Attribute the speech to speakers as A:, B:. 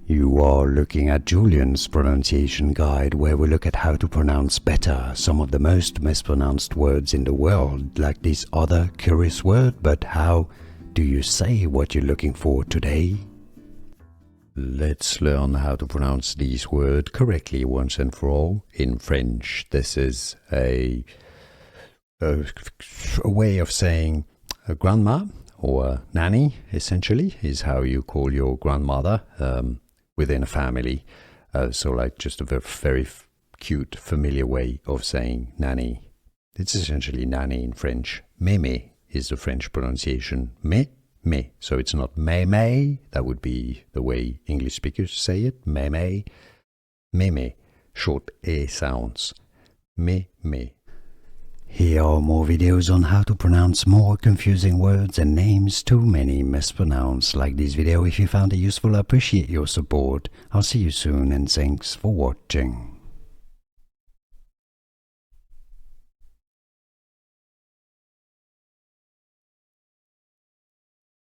A: You are looking at Julian's pronunciation guide, where we look at how to pronounce better some of the most mispronounced words in the world, like this other curious word. But how do you say what you're looking for today? Let's learn how to pronounce this word correctly once and for all in French. This is a way of saying a grandma or a nanny, essentially, is how you call your grandmother within a family. So like just a very cute, familiar way of saying nanny. It's essentially nanny in French. Mémé is the French pronunciation. Mais. So it's not mémé, that would be the way English speakers say it. Mémé. Mémé. Short A sounds. Mémé. Here are more videos on how to pronounce more confusing words and names too many mispronounced. Like this video if you found it useful. I appreciate your support. I'll see you soon and thanks for watching.